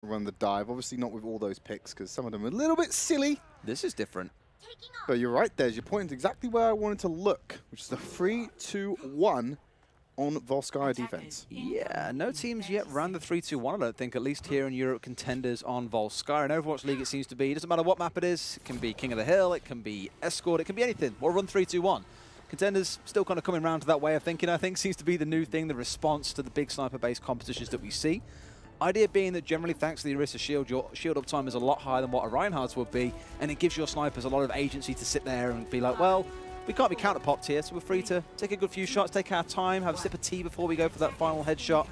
run the dive. Obviously not with all those picks because some of them are a little bit silly. This is different. But you're right, Des. You're pointing exactly where I wanted to look, which is the 3-2-1 on Volskaya defense. Yeah, no teams yet ran the 3-2-1, I don't think, at least here in Europe, Contenders on Volskaya. In Overwatch League, it seems to be, it doesn't matter what map it is. It can be King of the Hill, it can be Escort, it can be anything. We'll run 3-2-1. Contenders still kind of coming around to that way of thinking, I think, seems to be the new thing, the response to the big sniper-based competitions that we see. Idea being that generally, thanks to the Orisa shield, your shield uptime is a lot higher than what a Reinhardt's would be, and it gives your snipers a lot of agency to sit there and be like, well, we can't be counter-popped here, so we're free to take a good few shots, take our time, have a sip of tea before we go for that final headshot.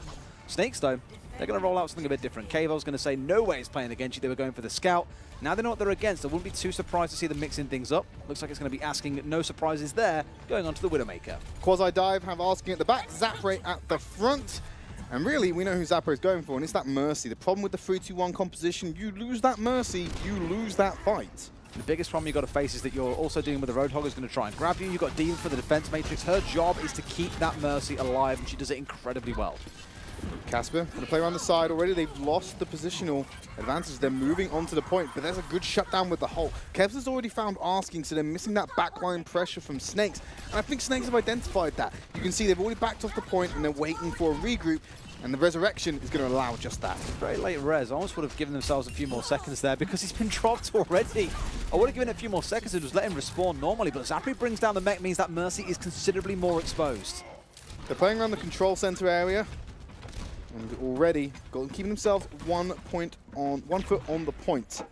Snakes, though, they're going to roll out something a bit different. Kavo's going to say, no way it's playing against you. They were going for the scout. Now they know what they're against. I wouldn't be too surprised to see them mixing things up. Looks like it's going to be asking, no surprises there, going on to the Widowmaker. Quasi-dive have asking at the back, Zapray at the front. And really, we know who Zapray is going for, and it's that Mercy. The problem with the 3-2-1 composition, you lose that Mercy, you lose that fight. The biggest problem you've got to face is that you're also dealing with the Roadhog who's going to try and grab you. You've got Demon for the defense matrix. Her job is to keep that Mercy alive, and she does it incredibly well. Casper going to play around the side already. They've lost the positional advantage. They're moving onto the point, but there's a good shutdown with the Holt. Kevs has already found asking, so they're missing that backline pressure from Snakes. And I think Snakes have identified that. You can see they've already backed off the point and they're waiting for a regroup. And the resurrection is going to allow just that. Very late res. I almost would have given themselves a few more seconds there because he's been dropped already. I would have given it a few more seconds and just let him respawn normally, but Zapray brings down the mech, means that Mercy is considerably more exposed. They're playing around the control center area. And already keeping themselves 1 foot on the point.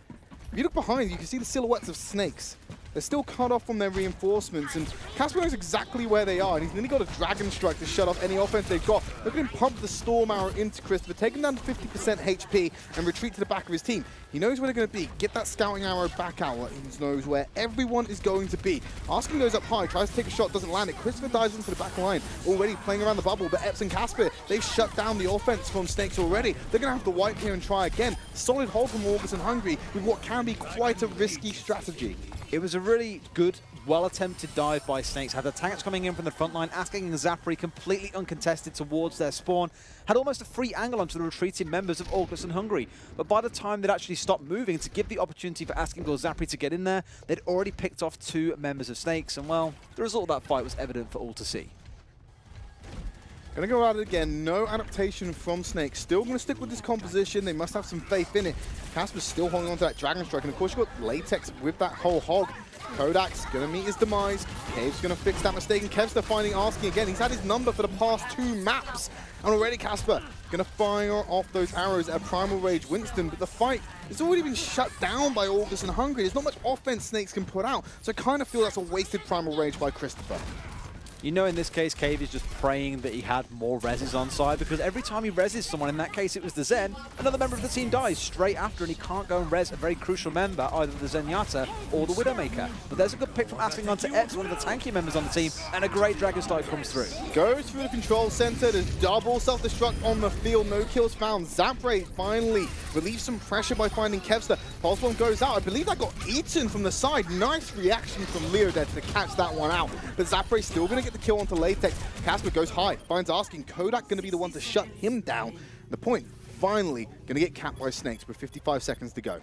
If you look behind, you can see the silhouettes of Snakes. They're still cut off from their reinforcements, and Casper knows exactly where they are, and he's nearly got a Dragon Strike to shut off any offense they've got. Look at him pump the Storm Arrow into Christopher, take him down to 50% HP, and retreat to the back of his team. He knows where they're going to be. Get that Scouting Arrow back out. He knows where everyone is going to be. Asking goes up high, tries to take a shot, doesn't land it. Christopher dives into the back line, already playing around the bubble, but Epps and Casper, they've shut down the offense from Snakes already. They're going to have to wipe here and try again. Solid hold from Orgless and Hungry with what can be quite a risky strategy. It was a really good, well-attempted dive by Snakes. Had the tanks coming in from the front line, asking Zapray completely uncontested towards their spawn. Had almost a free angle onto the retreating members of Orgless and Hungry. But by the time they'd actually stopped moving to give the opportunity for Asking or Zapray to get in there, they'd already picked off 2 members of Snakes. And, well, the result of that fight was evident for all to see. Gonna go at it again. No adaptation from Snake. Still gonna stick with this composition. They must have some faith in it. Casper's still holding on to that Dragon Strike, and of course you've got Latex with that whole hog. Kodak's gonna meet his demise. Cave's gonna fix that mistake, and Kev's finding asking again. He's had his number for the past 2 maps, and already Casper gonna fire off those arrows at Primal Rage Winston, but the fight has already been shut down by Orgless and Hungry. There's not much offense Snakes can put out, so I kind of feel that's a wasted Primal Rage by Christopher. You know, in this case, Cave is just praying that he had more reses on side, because every time he reses someone, in that case it was the Zen, another member of the team dies straight after, and he can't go and res a very crucial member, either the Zenyatta or the Widowmaker. But there's a good pick from asking on to Epps, one of the tanky members on the team, and a great Dragon Strike comes through. Goes through the control center, there's double self-destruct on the field, no kills found. Zapray finally relieves some pressure by finding Kevster. Pulse Bomb goes out, I believe that got eaten from the side. Nice reaction from Leo there to catch that one out. But Zapray still gonna get the kill onto Latex. Casper goes high, finds asking. Kodak gonna be the one to shut him down. The point finally gonna get capped by Snakes with 55 seconds to go.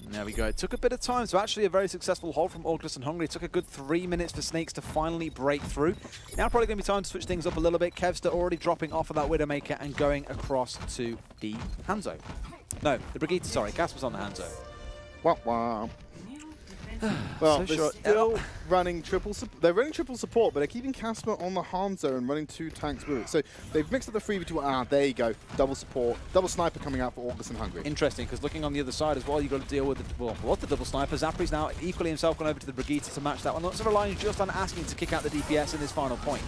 There we go. It took a bit of time, so actually a very successful hold from Orgless and Hungry. It took a good 3 minutes for Snakes to finally break through. Now probably going to be time to switch things up a little bit. Kevster already dropping off of that Widowmaker and going across to the Hanzo. No, the Brigitte, sorry. Casper's on the Hanzo. Wah, wah. Well, So they're still running triple support, but they're keeping Casper on the Hanzo and running 2 tanks with it. So they've mixed up the 3v2. There you go. Double support, double sniper coming out for Orgless and Hungry. Interesting, because looking on the other side as well, you've got to deal with the double sniper. Zapray's now equally himself gone over to the Brigitte to match that one. Lots of relying just on asking to kick out the DPS in this final point.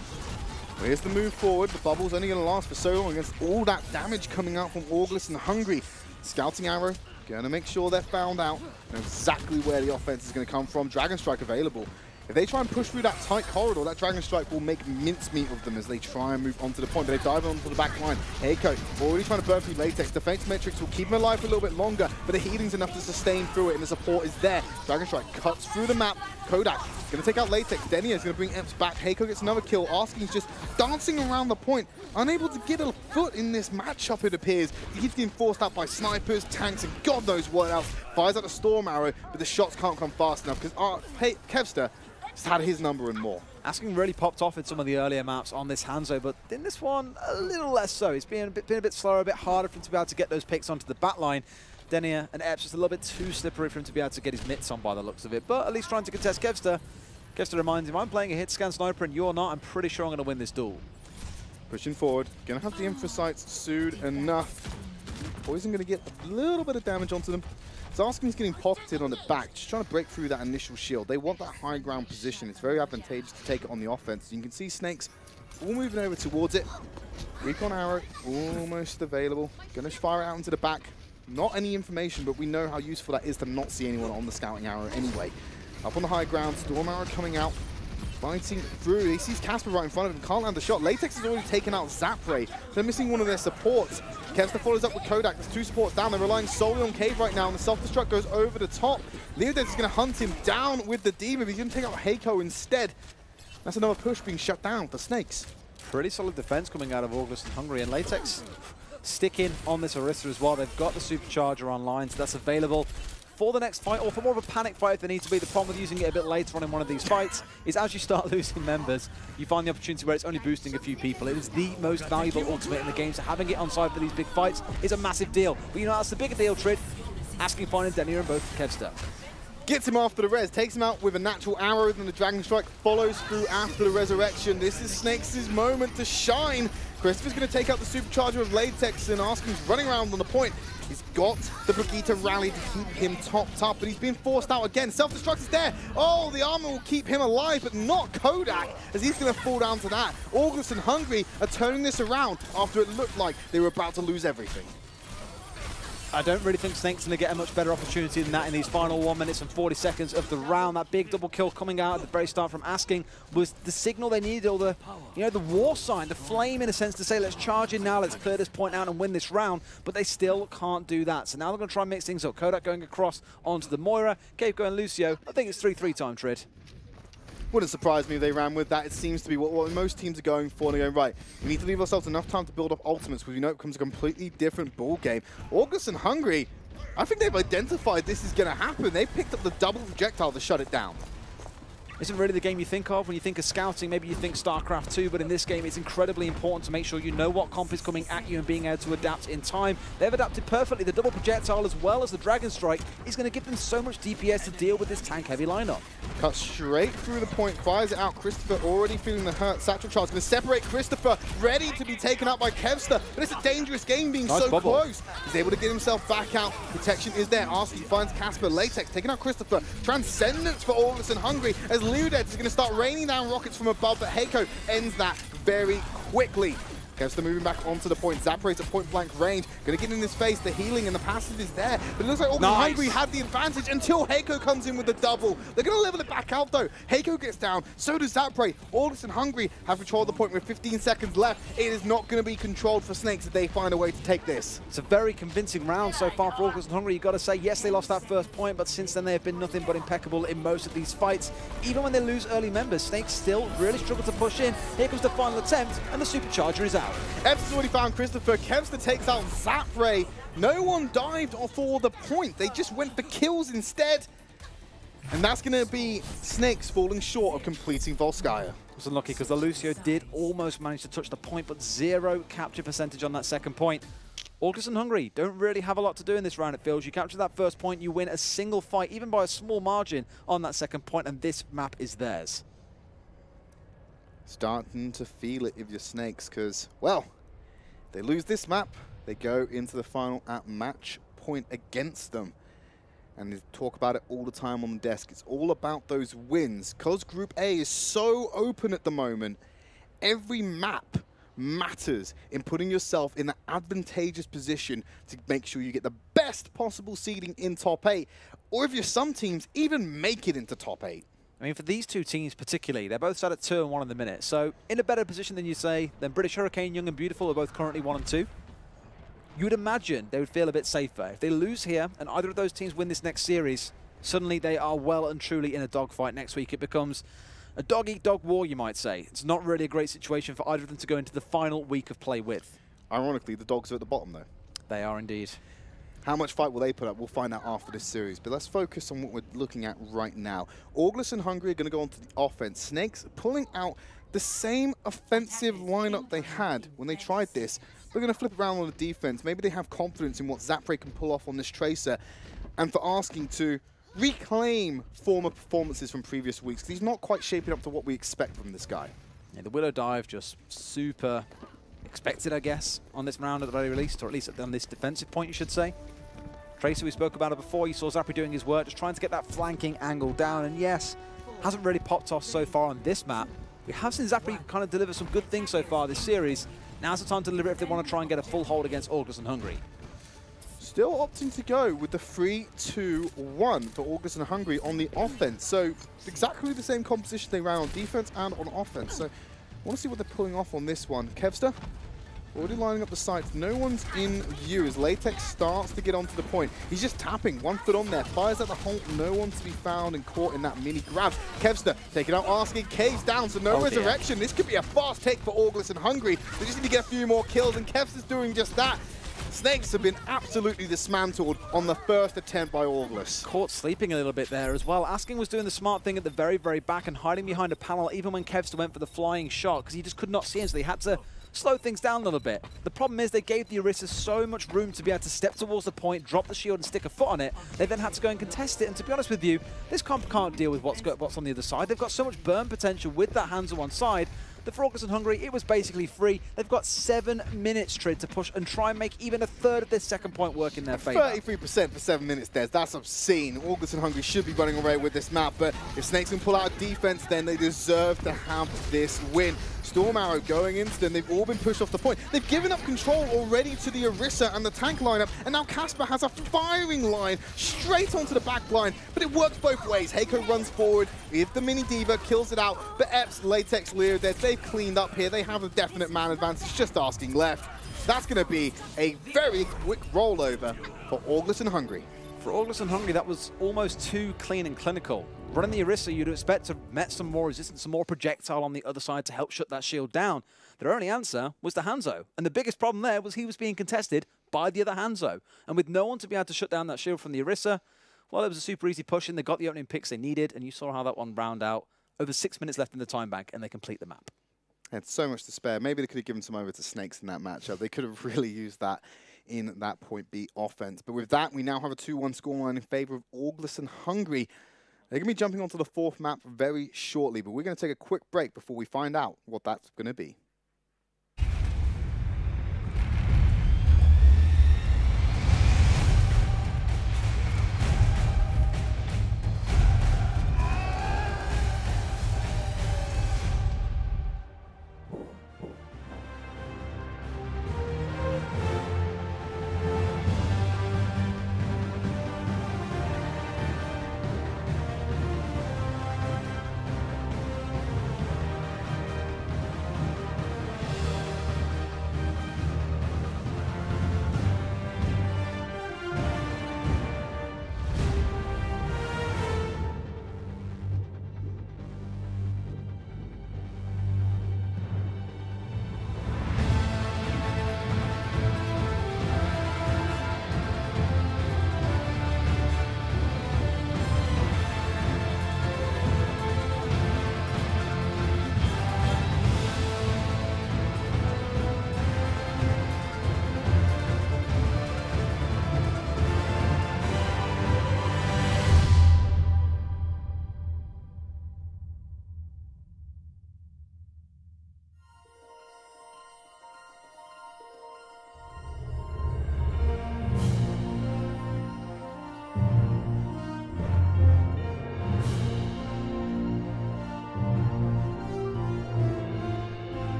Here's the move forward. The bubble's only going to last for so long against all that damage coming out from Orgless and Hungry. Scouting Arrow, going to make sure they're found out. Know exactly where the offense is going to come from. Dragon Strike available. If they try and push through that tight corridor, that Dragon Strike will make mincemeat of them as they try and move onto the point. But they dive onto the back line. Heiko already trying to burn through Latex. Defense metrics will keep him alive for a little bit longer, but the healing's enough to sustain through it, and the support is there. Dragon Strike cuts through the map. Kodak going to take out Latex. Denia is going to bring Eps back. Heiko gets another kill. Asking's just dancing around the point, unable to get a foot in this matchup, it appears. He keeps getting forced out by snipers, tanks, and God knows what else. Fires out the Storm Arrow, but the shots can't come fast enough because Kevster has had his number and more. Asking really popped off in some of the earlier maps on this Hanzo, but in this one, a little less so. It's been a bit slower, a bit harder for him to be able to get those picks onto the back line. Denia and Eps just a little bit too slippery for him to be able to get his mitts on by the looks of it, but at least trying to contest Kevster. Kevster reminds him, I'm playing a hit scan sniper and you're not. I'm pretty sure I'm going to win this duel. Pushing forward, going to have the infra sights soon enough. Poison going to get a little bit of damage onto them. Zarskin's getting pocketed on the back, just trying to break through that initial shield. They want that high ground position. It's very advantageous to take it on the offense. You can see Snakes all moving over towards it. Recon arrow almost available. Going to fire it out into the back. Not any information, but we know how useful that is to not see anyone on the scouting arrow anyway. Up on the high ground, Storm Arrow coming out. Fighting through. He sees Casper right in front of him. Can't land the shot. Latex has already taken out Zapray. They're missing one of their supports. Kevster follows up with Kodak. There's two supports down. They're relying solely on Cave right now, and the self-destruct goes over the top. Legday is going to hunt him down with the Demon. He's going to take out Heiko instead. That's another push being shut down for Snakes. Pretty solid defense coming out of Orgless and Hungry, and Latex sticking on this Orisa as well. They've got the Supercharger online, so that's available for the next fight, or for more of a panic fight if they need to be. The problem with using it a bit later on in one of these fights is as you start losing members, you find the opportunity where it's only boosting a few people. It is the most valuable ultimate in the game, so having it on side for these big fights is a massive deal. But you know, that's the bigger deal, Tridd. Asking finding Denia and both Kevster. Gets him after the res, takes him out with a natural arrow, then the Dragon Strike follows through after the resurrection. This is Snakes' moment to shine. Christopher's going to take out the Supercharger of Latex, and Asking's running around on the point. He's got the Brigitte rally to keep him topped up, but he's been forced out again. Self-destruct is there. Oh, the armor will keep him alive, but not Kodak, as he's going to fall down to that. Orgless and Hungry are turning this around after it looked like they were about to lose everything. I don't really think Snake's going to get a much better opportunity than that in these final 1 minute and 40 seconds of the round. That big double kill coming out at the very start from Asking was the signal they needed, or the, you know, the war sign, the flame in a sense to say, let's charge in now, let's clear this point out and win this round, but they still can't do that. So now they're going to try and mix things up. Kodak going across onto the Moira, Cave going Lucio. I think it's 3-3 time, Tridd. Wouldn't surprise me if they ran with that. It seems to be what most teams are going for. They're going, right, we need to leave ourselves enough time to build up ultimates because we know it becomes a completely different ball game. Orgless and Hungry, I think they've identified this is going to happen. They picked up the double projectile to shut it down. Isn't really the game you think of when you think of scouting. Maybe you think StarCraft 2, but in this game it's incredibly important to make sure you know what comp is coming at you and being able to adapt in time. They've adapted perfectly. The double projectile as well as the Dragon Strike is going to give them so much DPS to deal with this tank-heavy lineup. Cut straight through the point, fires it out. Christopher already feeling the hurt. Satchel Charge going to separate Christopher, ready to be taken out by Kevster, but it's a dangerous game being so close. He's able to get himself back out. Protection is there. Arsky finds Casper. Latex taking out Christopher. Transcendence for Orgless and Hungry as Leodead is going to start raining down rockets from above, but Heiko ends that very quickly. Kevster moving back onto the point. Zapra's at point blank range. Going to get in his face. The healing and the passive is there. But it looks like Orgless and Hungry had the advantage until Heiko comes in with the double. They're going to level it back out though. Heiko gets down. So does Zapra. Orgless and Hungry have control of the point with 15 seconds left. It is not going to be controlled for Snakes if they find a way to take this. It's a very convincing round so far for Orgless and Hungry. You've got to say, yes, they lost that first point, but since then they have been nothing but impeccable in most of these fights. Even when they lose early members, Snakes still really struggle to push in. Here comes the final attempt, and the Supercharger is out. Eps has already found Christopher. Kevster takes out Zapray. No one dived for the point. They just went for kills instead. And that's going to be Snakes falling short of completing Volskaya. It was unlucky because the Lucio did almost manage to touch the point, but 0 capture percentage on that second point. Orgless and Hungry don't really have a lot to do in this round, it feels. You capture that first point, you win a single fight, even by a small margin on that second point, and this map is theirs. Starting to feel it if you're Snakes, because, well, they lose this map, they go into the final at match point against them. And they talk about it all the time on the desk. It's all about those wins. Because Group A is so open at the moment, every map matters in putting yourself in an advantageous position to make sure you get the best possible seeding in top 8. Or if you're some teams, even make it into top 8. I mean, for these two teams particularly, they're both sat at 2 and 1 in the minute. So in a better position than you say, than British Hurricane, Young and Beautiful are both currently 1 and 2. You would imagine they would feel a bit safer. If they lose here and either of those teams win this next series, suddenly they are well and truly in a dogfight next week. It becomes a dog-eat-dog war, you might say. It's not really a great situation for either of them to go into the final week of play with. Ironically, the dogs are at the bottom, though. They are indeed. How much fight will they put up? We'll find out after this series. But let's focus on what we're looking at right now. Orgless and Hungary are going to go on to the offense. Snakes pulling out the same offensive lineup they had when they tried this. They're going to flip around on the defense. Maybe they have confidence in what Zapre can pull off on this Tracer. And for asking to reclaim former performances from previous weeks, because he's not quite shaping up to what we expect from this guy. Yeah, the Willow Dive just super expected, I guess, on this round at the very least, or at least on this defensive point, you should say. Tracer, we spoke about it before. You saw Zapre doing his work, just trying to get that flanking angle down. And yes, hasn't really popped off so far on this map. We have seen Zapre kind of deliver some good things so far this series. Now's the time to deliver it if they want to try and get a full hold against Orgless and Hungary. Still opting to go with the 3-2-1 for Orgless and Hungary on the offense. So exactly the same composition they ran on defense and on offense. So I want to see what they're pulling off on this one. Kevster already lining up the sights. No one's in view as Latex starts to get onto the point. He's just tapping, 1 foot on there, fires at the Holt. No one to be found and caught in that mini grab. Kevster taking out asking, caves down, so no resurrection. This could be a fast take for Orgless and Hungary. They just need to get a few more kills, and Kevster's doing just that. Snakes have been absolutely dismantled on the first attempt by Orgless. Caught sleeping a little bit there as well. Asking was doing the smart thing at the very, very back and hiding behind a panel even when Kevster went for the flying shot because he just could not see him, so they had to slow things down a little bit. The problem is they gave the Orisa so much room to be able to step towards the point, drop the shield and stick a foot on it. They then had to go and contest it, and to be honest with you, this comp can't deal with what's on the other side. They've got so much burn potential with that hands on one side. The for Orgless and Hungary, it was basically free. They've got 7 minutes, Tridd, to push and try and make even a third of this second point work in their favor. 33% for 7 minutes, Des. That's obscene. Orgless and Hungary should be running away with this map, but if Snakes can pull out defense, then they deserve to have this win. Storm Arrow going into them. They've all been pushed off the point. They've given up control already to the Orisa and the tank lineup, and now Casper has a firing line straight onto the back line, but it works both ways. Heiko runs forward with the mini diva, kills it out, but Epps, Latex, Leo, they've cleaned up here. They have a definite man advantage, just asking left. That's going to be a very quick rollover for Orgless and Hungary. For Orgless and Hungary, that was almost too clean and clinical. Running the Orisa, you'd expect to have met some more resistance, some more projectile on the other side to help shut that shield down. Their only answer was the Hanzo. And the biggest problem there was he was being contested by the other Hanzo. And with no one to be able to shut down that shield from the Orisa, well, it was a super easy push in. They got the opening picks they needed, and you saw how that one round out. Over 6 minutes left in the time bank, and they complete the map. Had so much to spare. Maybe they could have given some over to Snakes in that matchup. They could have really used that in that point B offense. But with that, we now have a 2-1 scoreline in favor of Orgless and Hungary. They're going to be jumping onto the 4th map very shortly, but we're going to take a quick break before we find out what that's going to be.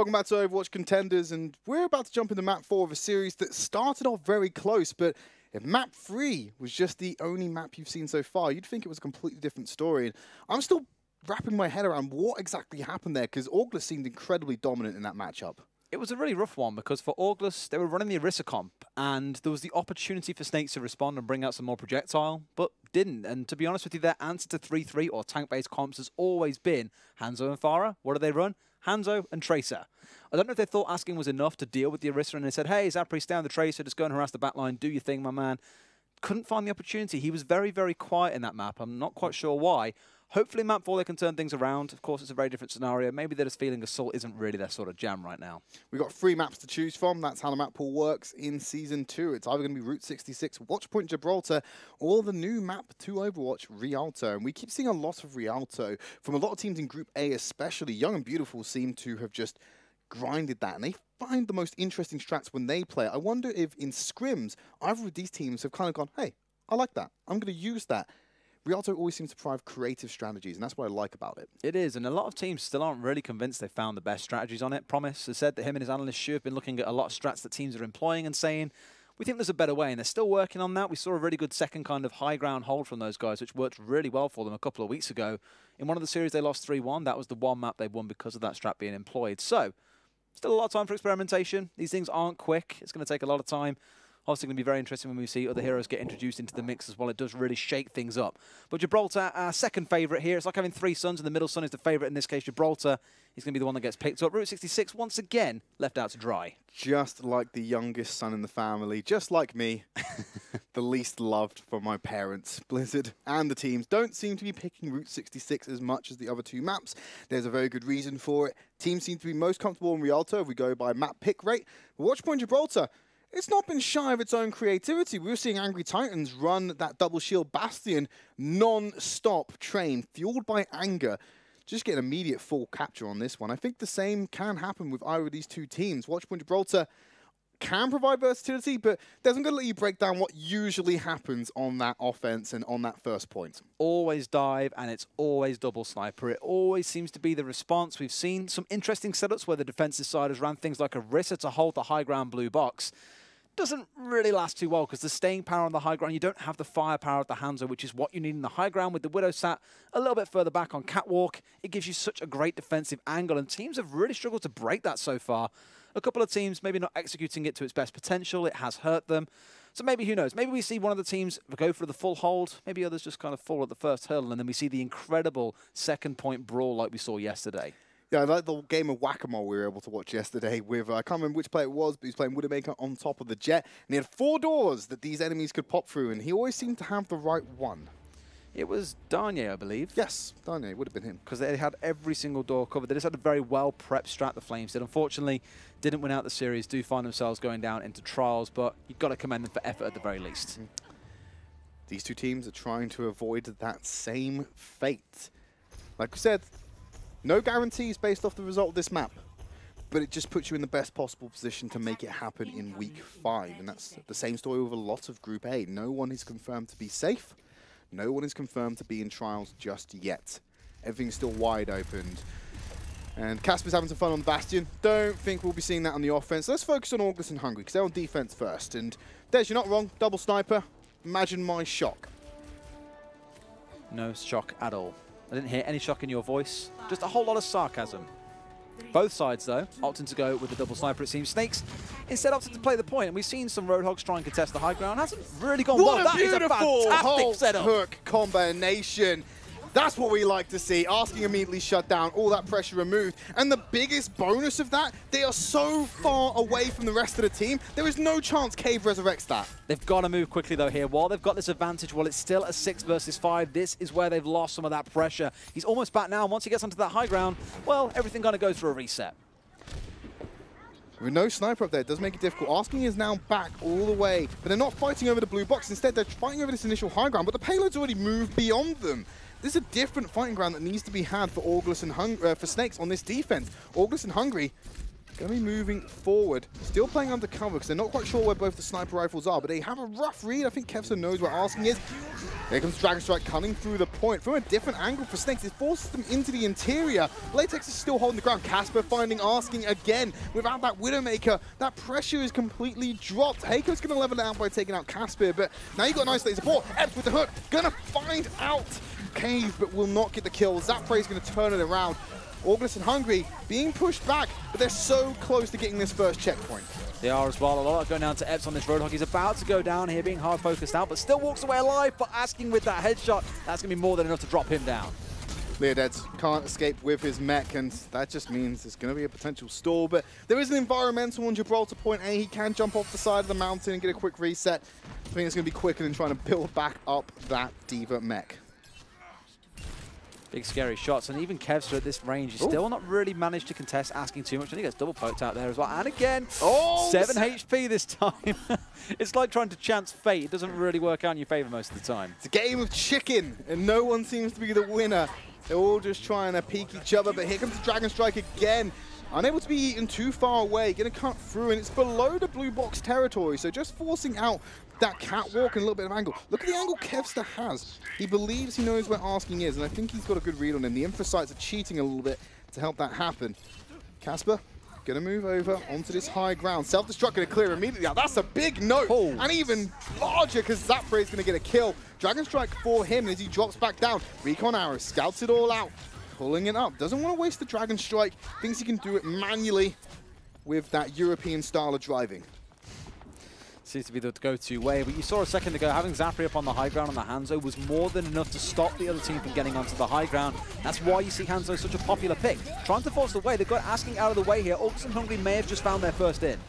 Welcome back to Overwatch Contenders, and we're about to jump into map 4 of a series that started off very close, but if map 3 was just the only map you've seen so far, you'd think it was a completely different story. And I'm still wrapping my head around what exactly happened there, because Orgless seemed incredibly dominant in that matchup. It was a really rough one because for Orgless, they were running the Orisa comp, and there was the opportunity for Snakes to respond and bring out some more projectile, but didn't. And to be honest with you, their answer to 3-3 or tank-based comps has always been Hanzo and Pharah. What do they run? Hanzo and Tracer. I don't know if they thought asking was enough to deal with the Orisa, and they said, hey, Zapri, stay on the Tracer, just go and harass the backline, do your thing, my man. Couldn't find the opportunity. He was very, very quiet in that map. I'm not quite sure why. Hopefully, map 4, they can turn things around. Of course, it's a very different scenario. Maybe they're just feeling Assault isn't really their sort of jam right now. We've got 3 maps to choose from. That's how the map pool works in Season 2. It's either going to be Route 66, Watchpoint Gibraltar, or the new map to Overwatch, Rialto. And we keep seeing a lot of Rialto from a lot of teams in Group A especially. Young and Beautiful seem to have just grinded that, and they find the most interesting strats when they play. I wonder if in scrims, either of these teams have kind of gone, hey, I like that. I'm going to use that. Rialto always seems to provide creative strategies, and that's what I like about it. It is, and a lot of teams still aren't really convinced they've found the best strategies on it. Promise has said that him and his analysts should have been looking at a lot of strats that teams are employing and saying, we think there's a better way, and they're still working on that. We saw a really good second kind of high ground hold from those guys, which worked really well for them a couple of weeks ago. In one of the series, they lost 3-1. That was the one map they won because of that strat being employed. So, still a lot of time for experimentation. These things aren't quick. It's going to take a lot of time. Obviously going to be very interesting when we see other heroes get introduced into the mix as well. It does really shake things up. But Gibraltar, our second favourite here. It's like having 3 sons, and the middle son is the favourite in this case. Gibraltar is going to be the one that gets picked up. Route 66, once again, left out to dry. Just like the youngest son in the family, just like me, the least loved from my parents. Blizzard and the teams don't seem to be picking Route 66 as much as the other 2 maps. There's a very good reason for it. Teams seem to be most comfortable in Rialto if we go by map pick rate. Watchpoint Gibraltar, it's not been shy of its own creativity. We were seeing Angry Titans run that double shield Bastion non-stop train, fueled by anger. Just get an immediate full capture on this one. I think the same can happen with either of these 2 teams. Watchpoint Gibraltar can provide versatility, but doesn't going to let you break down what usually happens on that offense and on that first point. Always dive, and it's always double sniper. It always seems to be the response. We've seen some interesting setups where the defensive side has ran things like Orisa to hold the high ground blue box. Doesn't really last too well because the staying power on the high ground, you don't have the firepower of the Hanzo, which is what you need in the high ground. With the Widow sat a little bit further back on Catwalk, it gives you such a great defensive angle, and teams have really struggled to break that so far. A couple of teams maybe not executing it to its best potential. It has hurt them. So maybe, who knows, maybe we see one of the teams go for the full hold, maybe others just kind of fall at the first hurdle, and then we see the incredible second point brawl like we saw yesterday. Yeah, I like the game of whack-a-mole we were able to watch yesterday with, I can't remember which player it was, but he was playing Widowmaker on top of the Jet, and he had 4 doors that these enemies could pop through, and he always seemed to have the right one. It was Darnier, I believe. Yes, Darnier, would have been him. Because they had every single door covered. They just had a very well-prepped strat, the Flames did. Unfortunately, didn't win out the series, do find themselves going down into trials, but you've got to commend them for effort at the very least. These 2 teams are trying to avoid that same fate. Like we said, no guarantees based off the result of this map, but it just puts you in the best possible position to make it happen in Week 5. And that's the same story with a lot of Group A. No one is confirmed to be safe. No one is confirmed to be in trials just yet. Everything's still wide open. And Casper's having some fun on the Bastion. Don't think we'll be seeing that on the offense. Let's focus on Orgless and Hungry, because they're on defense first. And Des, you're not wrong. Double sniper. Imagine my shock. No shock at all. I didn't hear any shock in your voice. Just a whole lot of sarcasm. Both sides, though, opting to go with the double sniper, it seems. Snakes instead opted to play the point, and we've seen some Roadhogs try and contest the high ground. Hasn't really gone well. That is a fantastic Holt setup. Hook combination. That's what we like to see. Asking immediately shut down, all that pressure removed. And the biggest bonus of that, they are so far away from the rest of the team, there is no chance Cave resurrects that. They've got to move quickly, though, here. While they've got this advantage, while it's still a 6 versus 5, this is where they've lost some of that pressure. He's almost back now, and once he gets onto that high ground, well, everything kind of goes through a reset. With no sniper up there, it does make it difficult. Asking is now back all the way, but they're not fighting over the blue box. Instead, they're fighting over this initial high ground, but the payload's already moved beyond them. This is a different fighting ground that needs to be had for Orgless and for Snakes on this defense. Orgless and Hungry Going to be moving forward. Still playing undercover because they're not quite sure where both the sniper rifles are, but they have a rough read. I think Kevster knows where asking is. Here comes Dragon Strike coming through the point from a different angle for Snakes. It forces them into the interior. Latex is still holding the ground. Casper finding asking again. Without that Widowmaker, that pressure is completely dropped. Heiko's going to level it out by taking out Casper, but now you've got a nice laser support. Epps with the hook. Going to find out Cave, but will not get the kill. Zapre is going to turn it around. Orgless and Hungry being pushed back, but they're so close to getting this first checkpoint. They are as well. A lot going down to Epps on this Roadhog. He's about to go down here, being hard focused out, but still walks away alive. But asking with that headshot, that's going to be more than enough to drop him down. Leodeds can't escape with his mech, and that just means there's going to be a potential stall. But there is an environmental on Gibraltar Point A. He can jump off the side of the mountain and get a quick reset. I think it's going to be quicker than trying to build back up that D.Va mech. Big scary shots, and even Kevster at this range is still not really managed to contest asking too much. I think he gets double poked out there as well. And again, 7 HP this time. It's like trying to chance fate. It doesn't really work out in your favor most of the time. It's a game of chicken, and no one seems to be the winner. They're all just trying to peek each other, but here comes the Dragon Strike again. Unable to be eaten too far away, going to cut through, and it's below the blue box territory, so just forcing out that catwalk and a little bit of angle. Look at the angle Kevster has. He believes he knows where asking is, and I think he's got a good read on him. The Infrasites are cheating a little bit to help that happen. Casper going to move over onto this high ground. Self-destruct going to clear immediately out. That's a big note, and even larger because Zapre is going to get a kill. Dragon Strike for him as he drops back down. Recon Arrow scouts it all out, pulling it up. Doesn't want to waste the Dragon Strike. Thinks he can do it manually with that European style of driving. Seems to be the go-to way, but you saw a second ago, having Zapre up on the high ground on the Hanzo was more than enough to stop the other team from getting onto the high ground. That's why you see Hanzo such a popular pick. Trying to force the way, they've got asking out of the way here. Orgless and Hungry may have just found their first in.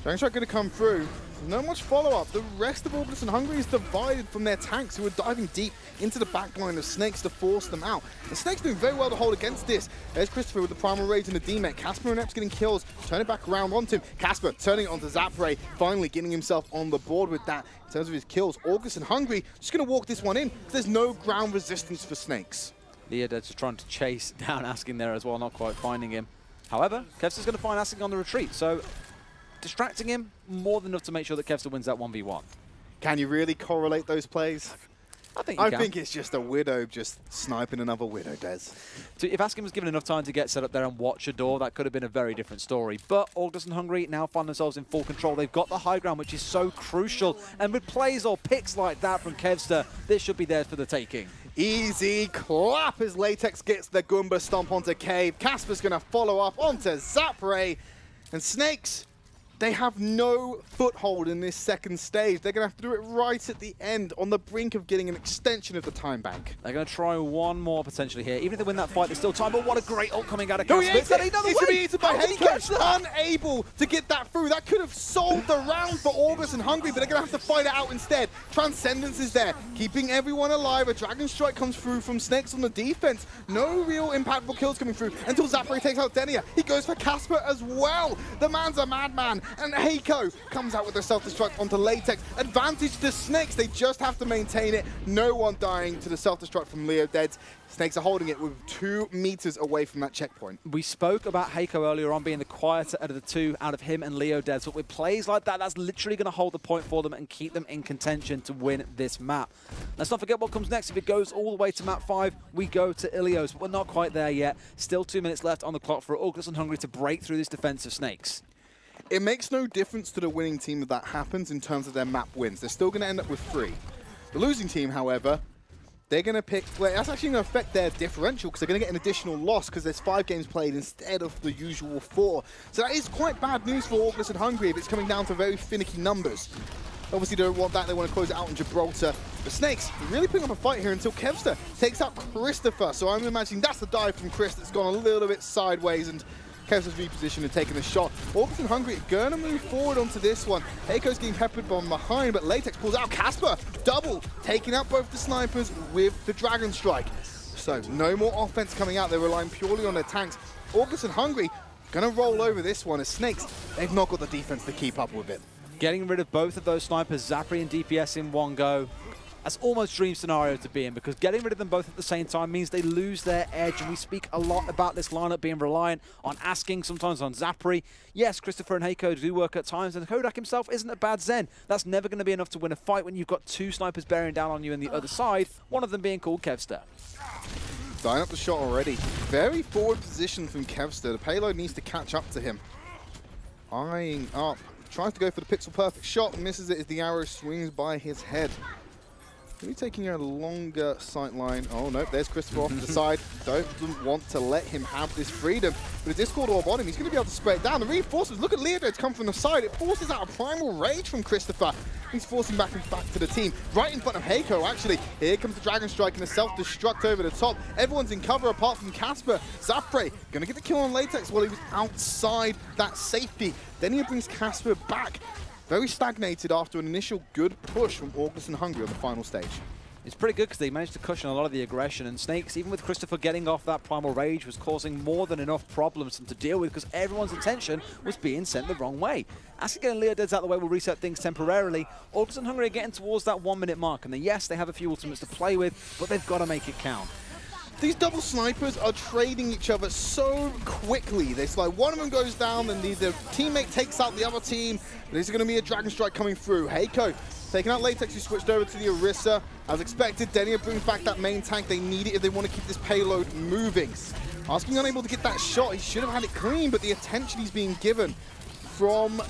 Dragon Strike going to come through. No much follow-up. The rest of Orgless and Hungry is divided from their tanks who are diving deep into the backline of Snakes to force them out. The Snakes doing very well to hold against this. There's Christopher with the Primal Rage and the D-Mech. Casper and Epps getting kills. Turn it back around onto him. Casper turning it onto Zapre, finally getting himself on the board with that. In terms of his kills, Orgless and Hungry just going to walk this one in. There's no ground resistance for Snakes. Leodeds just trying to chase down asking there as well, not quite finding him. However, Kevster's going to find asking on the retreat, so distracting him more than enough to make sure that Kevster wins that 1v1. Can you really correlate those plays? I think you can. I think it's just a Widow just sniping another Widow, Des. So if Asking was given enough time to get set up there and watch a door, that could have been a very different story. But Orgless and Hungry now find themselves in full control. They've got the high ground, which is so crucial. And with plays or picks like that from Kevster, this should be theirs for the taking. Easy clap as Latex gets the Goomba stomp onto Cave. Casper's going to follow up onto Zapre. And Snakes, they have no foothold in this second stage. They're going to have to do it right at the end, on the brink of getting an extension of the time bank. They're going to try one more potentially here. Even if they win that fight, there's still time. But what a great ult coming out of Casper. It's to be eaten by Heiko. Unable to get that through. That could have solved the round for Orgless and Hungry, but they're going to have to fight it out instead. Transcendence is there, keeping everyone alive. A Dragon Strike comes through from Snakes on the defense. No real impactful kills coming through until Zapre takes out Denia. He goes for Casper as well. The man's a madman. And Heiko comes out with a self-destruct onto Latex. Advantage to Snakes. They just have to maintain it. No one dying to the self-destruct from Leodeds. Snakes are holding it with 2 meters away from that checkpoint. We spoke about Heiko earlier on being the quieter out of the two, out of him and Leodeds, but with plays like that, that's literally going to hold the point for them and keep them in contention to win this map. Let's not forget what comes next. If it goes all the way to map 5, we go to Ilios, but we're not quite there yet. Still 2 minutes left on the clock for Orgless and Hungry to break through this defense of Snakes. It makes no difference to the winning team if that happens in terms of their map wins. They're still going to end up with 3. The losing team, however, they're going to pick... Well, that's actually going to affect their differential because they're going to get an additional loss because there's 5 games played instead of the usual 4. So that is quite bad news for Orgless and Hungry if it's coming down to very finicky numbers. Obviously, they don't want that. They want to close it out in Gibraltar. The Snakes really putting up a fight here until Kevster takes out Christopher. So I'm imagining that's the dive from Chris that's gone a little bit sideways, and Kevster's repositioned and taking the shot. Orgless and Hungry going to move forward onto this one. Heiko's getting peppered from behind, but Latex pulls out. Casper, double, taking out both the snipers with the Dragon Strike. So no more offense coming out. They're relying purely on their tanks. Orgless and Hungry going to roll over this one as Snakes, they've not got the defense to keep up with it. Getting rid of both of those snipers, Zapre and DPS in one go. That's almost dream scenario to be in, because getting rid of them both at the same time means they lose their edge, and we speak a lot about this lineup being reliant on asking, sometimes on Zapri. Yes, Christopher and Heiko do work at times, and Kodak himself isn't a bad Zen. That's never going to be enough to win a fight when you've got two snipers bearing down on you on the other side, one of them being called Kevster. Dying up the shot already. Very forward position from Kevster. The payload needs to catch up to him. Eyeing up. Tries to go for the pixel perfect shot, misses it as the arrow swings by his head. Maybe taking a longer sight line. Oh no, there's Christopher off to the side. Don't want to let him have this freedom. But a Discord orb on him, he's going to be able to spray it down. The reinforcements, look at Legday come from the side. It forces out a primal rage from Christopher. He's forcing back to the team. Right in front of Heiko, actually. Here comes the Dragon Strike and the self-destruct over the top. Everyone's in cover apart from Casper. Zapre going to get the kill on Latex while he was outside that safety. Then he brings Casper back. Very stagnated after an initial good push from Orgless and Hungry on the final stage. It's pretty good because they managed to cushion a lot of the aggression, and Snakes, even with Christopher getting off that primal rage, was causing more than enough problems to deal with because everyone's attention was being sent the wrong way. Asking getting Leo Deads out of the way will reset things temporarily. Orgless and Hungry are getting towards that 1 minute mark, and then yes, they have a few ultimates to play with, but they've got to make it count. These double snipers are trading each other so quickly. It's like one of them goes down and the teammate takes out the other team. There's going to be a Dragon Strike coming through. Heiko taking out Latex, who switched over to the Orisa. As expected, Denia brings back that main tank. They need it if they want to keep this payload moving. Asking unable to get that shot. He should have had it clean, but the attention he's being given from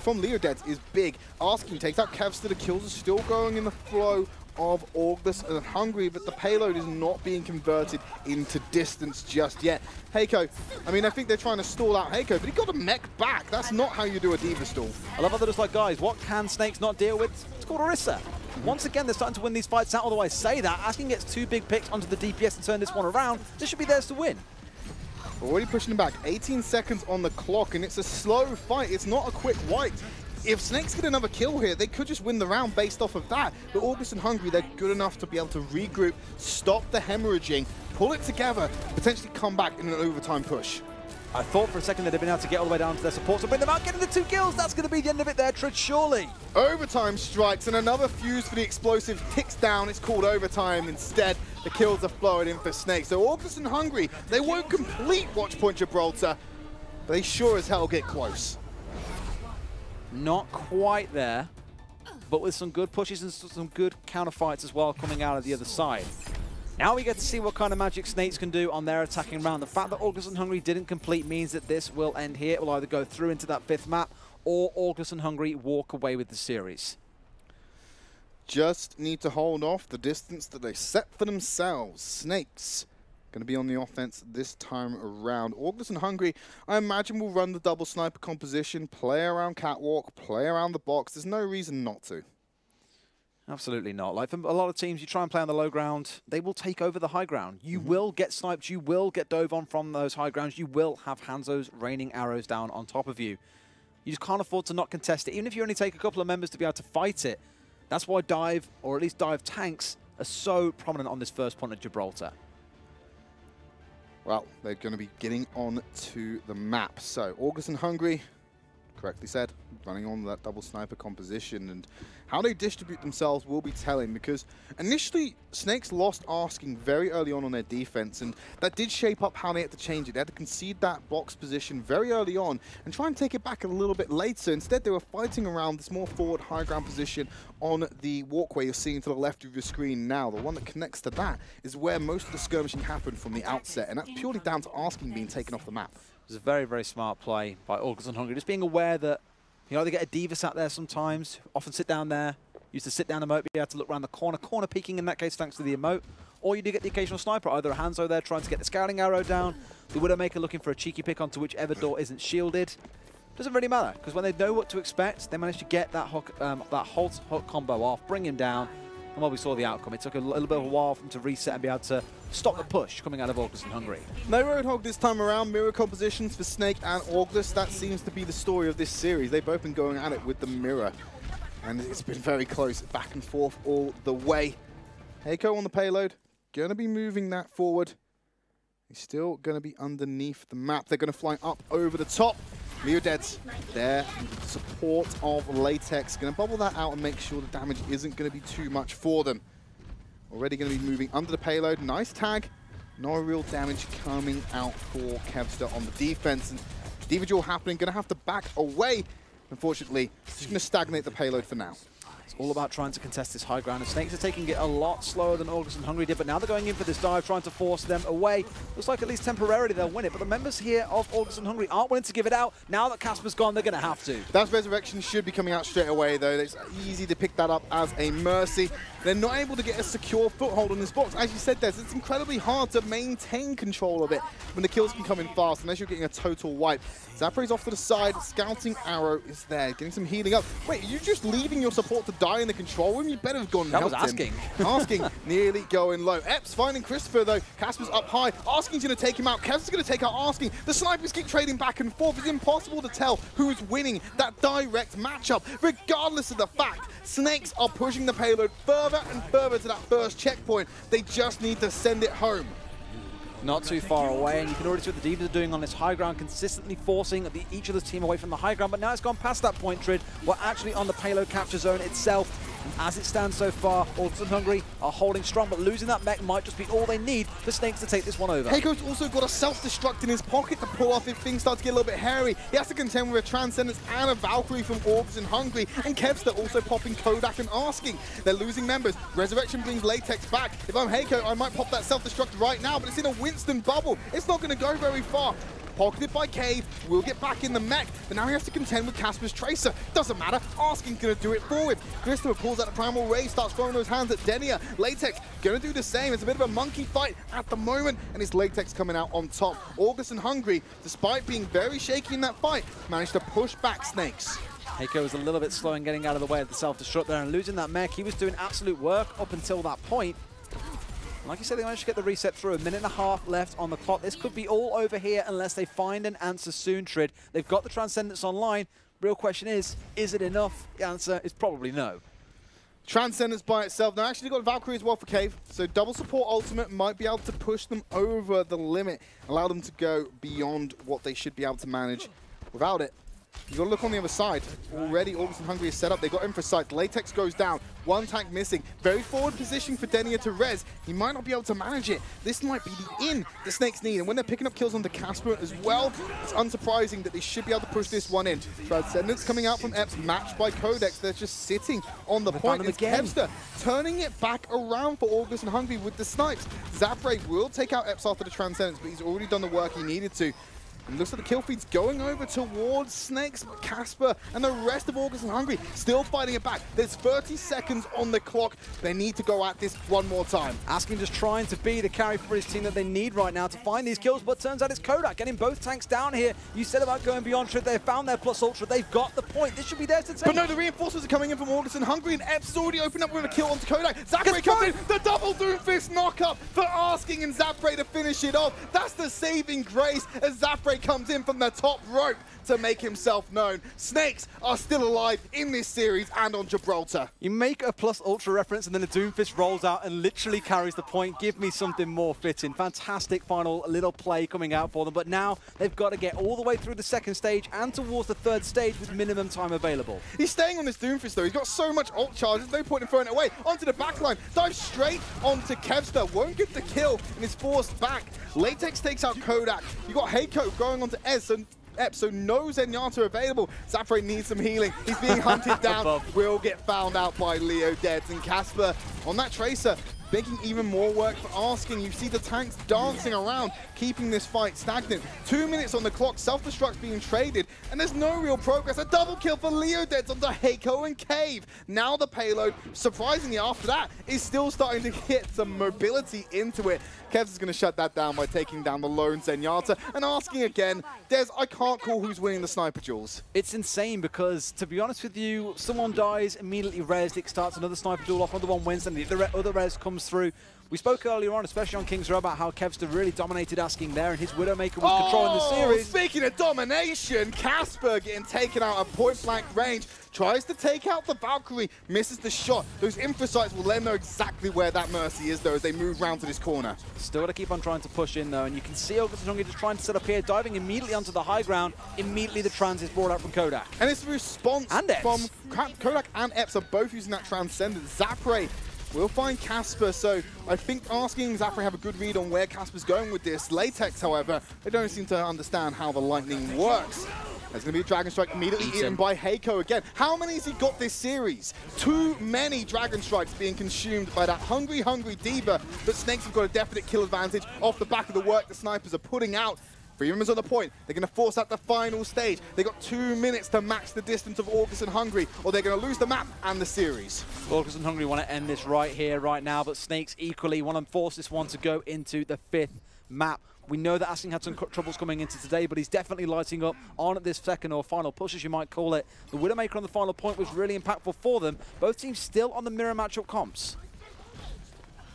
Leo Deads is big. Asking takes out Kevster. The kills are still going in the flow of Orgless and Hungry, but the payload is not being converted into distance just yet. Heiko, I mean, I think they're trying to stall out Heiko, but he got a mech back. That's not how you do a Diva stall. I love how they're just like, guys, what can Snakes not deal with? It's called Orisa. Once again, they're starting to win these fights out, although I say that. Asking gets 2 big picks onto the DPS and turn this one around. This should be theirs to win. Already pushing him back. 18 seconds on the clock, and it's a slow fight. It's not a quick wipe. If Snakes get another kill here, they could just win the round based off of that. But Orgless and Hungry, they're good enough to be able to regroup, stop the hemorrhaging, pull it together, potentially come back in an overtime push. I thought for a second that they'd been able to get all the way down to their support, so bring them out, getting the 2 kills. That's going to be the end of it there, Tridd, surely. Overtime strikes, and another fuse for the explosive ticks down. It's called overtime instead. The kills are flowing in for Snakes. So Orgless and Hungry, they won't complete Watch Point Gibraltar, but they sure as hell get close. Not quite there, but with some good pushes and some good counter fights as well coming out of the other side. Now we get to see what kind of magic Snakes can do on their attacking round. The fact that Orgless and Hungry didn't complete means that this will end here. It will either go through into that 5th map or Orgless and Hungry walk away with the series. Just need to hold off the distance that they set for themselves. Snakes going to be on the offense this time around. Orgless and Hungry, I imagine, will run the double sniper composition, play around catwalk, play around the box. There's no reason not to. Absolutely not. Like, for a lot of teams, you try and play on the low ground, they will take over the high ground. You will get sniped, you will get dove on from those high grounds, you will have Hanzo's raining arrows down on top of you. You just can't afford to not contest it, even if you only take a couple of members to be able to fight it. That's why dive, or at least dive tanks, are so prominent on this first point of Gibraltar. Well, they're going to be getting on to the map. So, Orgless and Hungry, correctly said, running on that double sniper composition, and how they distribute themselves will be telling, because initially Snakes lost asking very early on their defense, and that did shape up how they had to change it. They had to concede that box position very early on and try and take it back a little bit later. Instead, they were fighting around this more forward high ground position on the walkway you're seeing to the left of your screen now. The one that connects to that is where most of the skirmishing happened from the outset, and that's purely down to asking being taken off the map. It was a very, very smart play by Orgless and Hungry, just being aware that you know, they get a Diva sat there sometimes, often sit down there, used to sit down emote, be able to look around the corner peeking in that case thanks to the emote, or you do get the occasional sniper, either a Hanzo there trying to get the scouting arrow down, the Widowmaker looking for a cheeky pick onto whichever door isn't shielded. Doesn't really matter, because when they know what to expect, they manage to get that hook, that Holt hook combo off, bring him down, and well, we saw the outcome. It took a little bit of a while for him to reset and be able to stop the push coming out of Orgless and Hungry. No Roadhog this time around. Mirror compositions for Snake and Orgless. That seems to be the story of this series. They've both been going at it with the mirror, and it's been very close, back and forth all the way. Heiko on the payload, going to be moving that forward. He's still going to be underneath the map. They're going to fly up over the top. Leoded's there in support of Latex. Going to bubble that out and make sure the damage isn't going to be too much for them. Already going to be moving under the payload. Nice tag. No real damage coming out for Kevster on the defense. And Dezachu happening. Going to have to back away. Unfortunately, just going to stagnate the payload for now. It's all about trying to contest this high ground, and Snakes are taking it a lot slower than Orgless and Hungry did, but now they're going in for this dive, trying to force them away. Looks like at least temporarily they'll win it, but the members here of Orgless and Hungry aren't willing to give it out. Now that Casper's gone, they're going to have to. That Resurrection should be coming out straight away, though. It's easy to pick that up as a mercy. They're not able to get a secure foothold on this box. As you said, Des, it's incredibly hard to maintain control of it when the kills can come in fast, unless you're getting a total wipe. Zapre's off to the side. Scouting arrow is there, getting some healing up. Wait, are you just leaving your support to die in the control room? You better have gone and helped him. Asking nearly going low. Epps finding Christopher, though. Casper's up high. Asking's going to take him out. Kev's going to take out Asking. The snipers keep trading back and forth. It's impossible to tell who's winning that direct matchup, regardless of the fact Snakes are pushing the payload further and further to that first checkpoint. They just need to send it home. Not too far away, and you can already see what the Divas are doing on this high ground, consistently forcing each other's team away from the high ground, but now it's gone past that point, Tridd. We're actually on the payload capture zone itself. And as it stands so far, Orgless and Hungry are holding strong, but losing that mech might just be all they need for Snakes to take this one over. Heiko's also got a self-destruct in his pocket to pull off if things start to get a little bit hairy. He has to contend with a Transcendence and a Valkyrie from Orgless and Hungry, and Kevster also popping Kodak and Asking. They're losing members. Resurrection brings Latex back. If I'm Heiko, I might pop that self-destruct right now, but it's in a Winston bubble. It's not going to go very far. Pocketed by Cave, will get back in the mech, but now he has to contend with Casper's Tracer. Doesn't matter, Asking's going to do it for him. Christopher pulls out the Primal Ray, starts throwing those hands at Denia. Latex going to do the same. It's a bit of a monkey fight at the moment, and it's Latex coming out on top. Orgless and Hungry, despite being very shaky in that fight, managed to push back Snakes. Heiko was a little bit slow in getting out of the way of the self-destruct there, and losing that mech. He was doing absolute work up until that point. Like you said, they managed to get the reset through. 1.5 minutes left on the clock. This could be all over here unless they find an answer soon, Tridd. They've got the Transcendence online. Real question is it enough? The answer is probably no. Transcendence by itself. Now, actually got Valkyrie as well for Cave, so double support ultimate might be able to push them over the limit, allow them to go beyond what they should be able to manage. Without it, you got to look on the other side. Already, Orgless and Hungry is set up. They got him for sight. Latex goes down. One tank missing. Very forward position for Denia to res. He might not be able to manage it. This might be the in the Snakes need. And when they're picking up kills onto Casper as well, it's unsurprising that they should be able to push this one in. Transcendence coming out from Epps, matched by Codex. They're just sitting on the point. It's Kevster turning it back around for Orgless and Hungry with the snipes. Zapre will take out Epps after the Transcendence, but he's already done the work he needed to. And looks like the kill feed's going over towards Snakes, but Casper and the rest of Orgless and Hungry still fighting it back. There's 30 seconds on the clock. They need to go at this one more time. Asking just trying to be the carry for his team that they need right now to find these kills, but turns out it's Kodak getting both tanks down here. You said about going beyond Tridd. They found their plus ultra. They've got the point. This should be theirs to take. But no, the reinforcements are coming in from Orgless and Hungry, and Epps has already opened up with a kill onto Kodak. Zapre comes in, the double Doomfist knockup for Asking and Zapre to finish it off. That's the saving grace as Zapre comes in from the top rope to make himself known. Snakes are still alive in this series and on Gibraltar. You make a plus ultra reference and then a Doomfist rolls out and literally carries the point. Give me something more fitting. Fantastic final little play coming out for them, but now they've got to get all the way through the second stage and towards the third stage with minimum time available. He's staying on this Doomfist though. He's got so much ult charge, there's no point in throwing it away. Onto the backline, dives straight onto Kevster, won't get the kill and is forced back. Latex takes out Kodak. You got Heiko going onto Ez, so no Zenyatta available. Zapre needs some healing. He's being hunted down. Will get found out by Leoded's, and Casper on that Tracer, making even more work for Asking. You see the tanks dancing around, keeping this fight stagnant. 2 minutes on the clock, self-destruct's being traded, and there's no real progress. A double kill for Leoded's onto Heiko and Cave. Now the payload, surprisingly after that, is still starting to get some mobility into it. Kev's is going to shut that down by taking down the lone Zenyatta and Asking again, Des, I can't call who's winning the sniper duels. It's insane because, to be honest with you, someone dies, immediately res, it starts another sniper duel off, another one wins, and the other res comes comes through. We spoke earlier on, especially on King's Row, about how Kevster really dominated asking there, and his Widowmaker was controlling the series. Speaking of domination, Casper getting taken out at point-blank range. Tries to take out the Valkyrie, misses the shot. Those infosites will let him know exactly where that Mercy is, though, as they move round to this corner. Still got to keep on trying to push in, though, and you can see Orgless just trying to set up here, diving immediately onto the high ground. Immediately the trans is brought out from Kodak. And it's the response from Kodak and Epps are both using that Transcendent. Zapre will find Casper, so I think asking Zapre have a good read on where Casper's going with this. Latex, however, they don't seem to understand how the lightning works. There's going to be a Dragon Strike immediately eaten by Heiko again. How many has he got this series? Too many Dragon Strikes being consumed by that hungry D.Va, but Snakes have got a definite kill advantage off the back of the work the snipers are putting out. 3 members on the point. They're going to force out the final stage. They've got 2 minutes to match the distance of Orgless and Hungry, or they're going to lose the map and the series. Orgless and Hungry want to end this right here, right now, but Snakes equally want to force this one to go into the 5th map. We know that Asking had some troubles coming into today, but he's definitely lighting up on this second or final push, as you might call it. The Widowmaker on the final point was really impactful for them. Both teams still on the mirror matchup comps.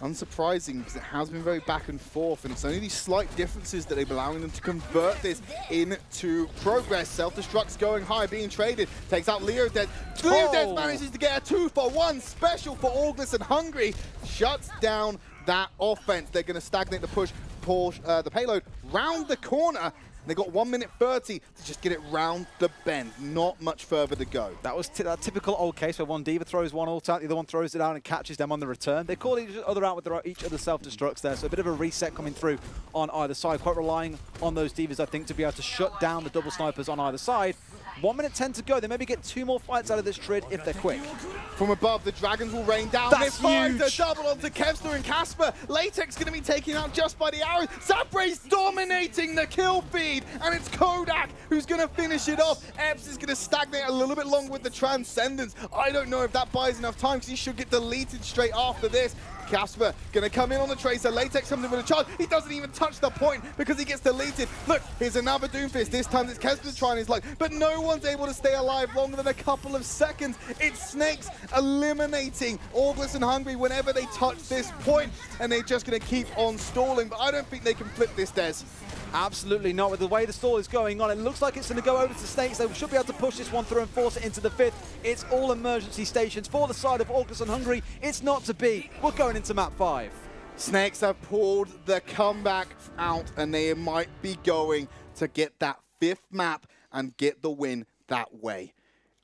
Unsurprising, because it has been very back and forth, and it's only these slight differences that they're allowing them to convert this into progress. Self-destruct's going high, being traded, takes out Legday. Legday manages to get a 2-for-1 special for Orgless and Hungry, shuts down that offense. They're going to stagnate the push, push the payload round the corner. They got 1 minute 30 to just get it round the bend. Not much further to go. That was that typical old case where one D.Va throws one ult out, the other one throws it out and catches them on the return. They call each other out with each other's self-destructs there, so a bit of a reset coming through on either side. Quite relying on those D.Vas, I think, to be able to shut down the double snipers on either side. 1 minute 10 to go. They maybe get 2 more fights out of this Tridd if they're quick. From above, the Dragons will rain down. That's huge. huge. The double onto Kevster and Casper. Latex going to be taken out just by the arrows. Zapre's dominating the kill feed, and it's Kodak who's going to finish it off. Epps is going to stagnate a little bit longer with the Transcendence. I don't know if that buys enough time, because he should get deleted straight after this. Casper going to come in on the Tracer. Latex comes in with a charge. He doesn't even touch the point because he gets deleted. Look, here's another Doomfist. This time it's Kevster trying his luck, but no one's able to stay alive longer than a couple of seconds. It's Snakes eliminating Orgless and Hungry whenever they touch this point, and they're just going to keep on stalling. But I don't think they can flip this, Des. Absolutely not. With the way the stall is going on, it looks like it's going to go over to Snakes. They should be able to push this one through and force it into the 5th. It's all emergency stations for the side of Orgless and Hungry. It's not to be. We're going into map 5. Snakes have pulled the comeback out, and they might be going to get that 5th map and get the win that way.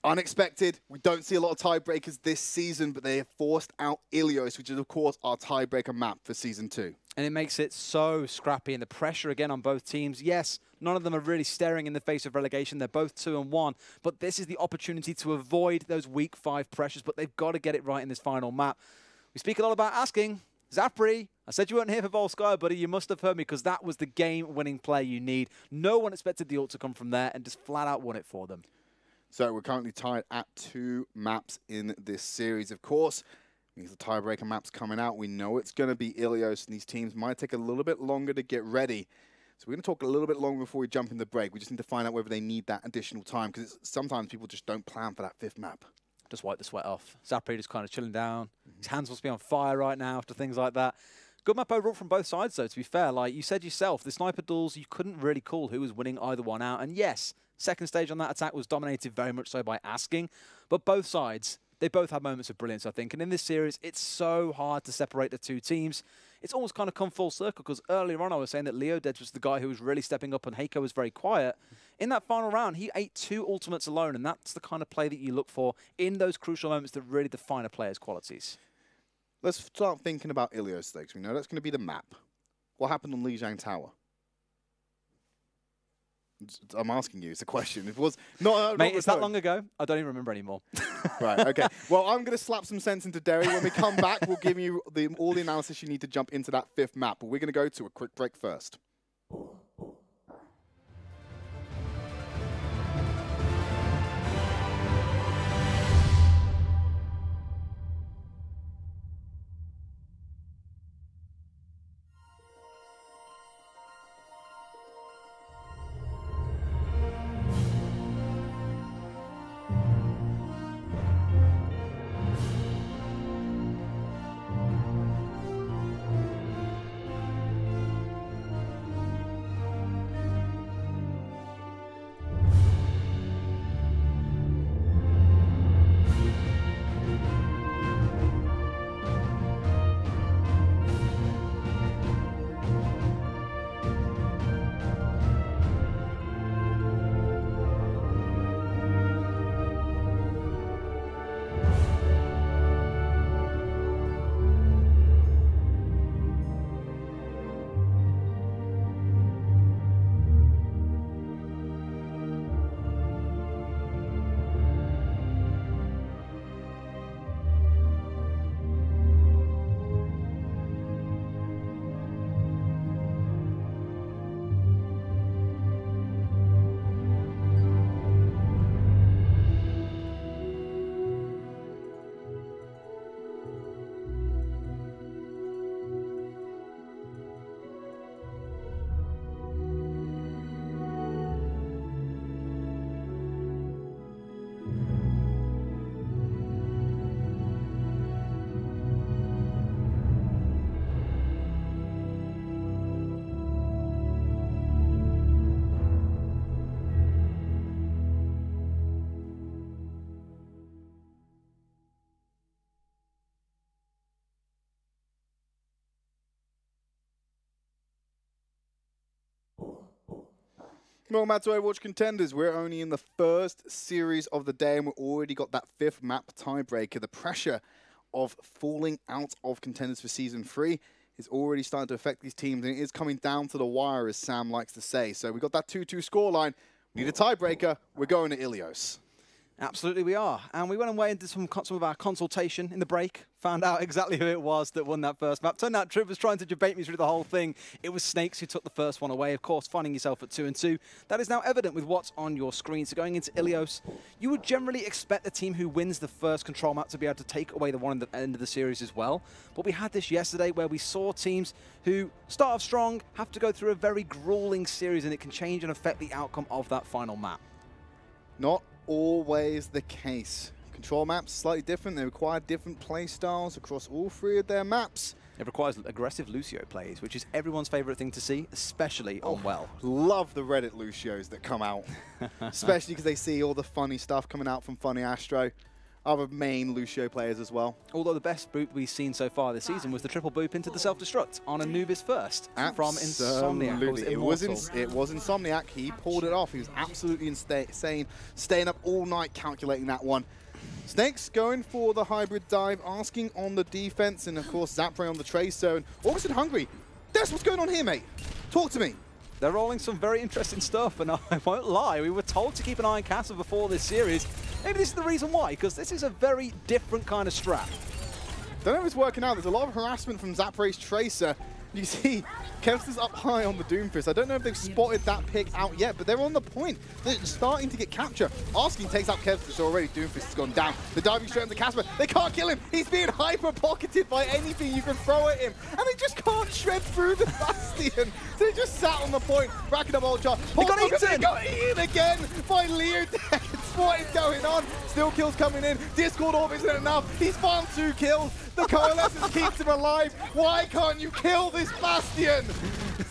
Unexpected. We don't see a lot of tiebreakers this season, but they have forced out Ilios, which is, of course, our tiebreaker map for Season 2. And it makes it so scrappy, and the pressure again on both teams. Yes, none of them are really staring in the face of relegation. They're both 2-1, but this is the opportunity to avoid those week 5 pressures, but they've got to get it right in this final map. We speak a lot about asking. Zapre, I said you weren't here for Volskaya, buddy. You must have heard me, because that was the game-winning play you need. No one expected the ult to come from there, and just flat out won it for them. So we're currently tied at 2 maps in this series. Of course, means the tiebreaker map's coming out. We know it's going to be Ilios, and these teams might take a little bit longer to get ready. So we're going to talk a little bit longer before we jump in the break. We just need to find out whether they need that additional time, because sometimes people just don't plan for that 5th map. Just wipe the sweat off. Zapre just kind of chilling down. His hands must be on fire right now after things like that. Good map overall from both sides, though, to be fair. Like you said yourself, the sniper duels, you couldn't really call who was winning either one out. And yes, second stage on that attack was dominated very much so by asking. But both sides, they both had moments of brilliance, I think. And in this series, it's so hard to separate the two teams. It's almost kind of come full circle, because earlier on I was saying that Legday was the guy who was really stepping up and Heiko was very quiet. In that final round, he ate 2 ultimates alone, and that's the kind of play that you look for in those crucial moments that really define a player's qualities. Let's start thinking about Ilios Stakes. We know that's going to be the map. What happened on Lijiang Tower? I'm asking you. It's a question. It was not. Mate, it's that long ago. I don't even remember anymore. Right. Okay. Well, I'm going to slap some sense into Derry. When we come back, we'll give you all the analysis you need to jump into that 5th map. But we're going to go to a quick break first. Welcome back to Overwatch Contenders. We're only in the first series of the day and we've already got that 5th map tiebreaker. The pressure of falling out of Contenders for Season 3 is already starting to affect these teams, and it is coming down to the wire, as Sam likes to say. So we got that 2-2 scoreline. We need a tiebreaker. We're going to Ilios. Absolutely we are. And we went away and did some of our consultation in the break. Found out exactly who it was that won that first map. Turned out Tridd was trying to debate me through the whole thing. It was Snakes who took the first one away. Of course, finding yourself at 2-2. That is now evident with what's on your screen. So going into Ilios, you would generally expect the team who wins the first control map to be able to take away the one at the end of the series as well. But we had this yesterday where we saw teams who start off strong, have to go through a very grueling series, and it can change and affect the outcome of that final map. Not always the case. Control maps slightly different. They require different play styles across all 3 of their maps. It requires aggressive Lucio plays, which is everyone's favorite thing to see, especially on Well. Love the Reddit Lucios that come out, especially because they see all the funny stuff coming out from Funny Astro. Other main Lucio players as well. Although the best boop we've seen so far this season was the triple boop into the self-destruct on Anubis first from Insomniac. It was Insomniac. He pulled it off. He was absolutely insane, staying up all night calculating that one. Snakes going for the hybrid dive, asking on the defense, and of course Zapray on the tracer. And Orgless and Hungry, that's what's going on here, mate. Talk to me. They're rolling some very interesting stuff, and I won't lie, we were told to keep an eye on Castle before this series. Maybe this is the reason why, because this is a very different kind of strap. Don't know if it's working out. There's a lot of harassment from Zapray's tracer. You see, Kevster's up high on the Doomfist. I don't know if they've spotted that pick out yet, but they're on the point. They're starting to get capture. Asking takes out Kevster, so already Doomfist has gone down. They're diving straight into Casper. They can't kill him. He's being hyper-pocketed by anything you can throw at him. And they just can't shred through the Bastion. So they just sat on the point, racking up old charge. They got eaten! They got eaten again by Leo. What is going on? Still kills coming in. Discord orb isn't enough. He's farmed 2 kills. The Coalescence keeps him alive. Why can't you kill this Bastion?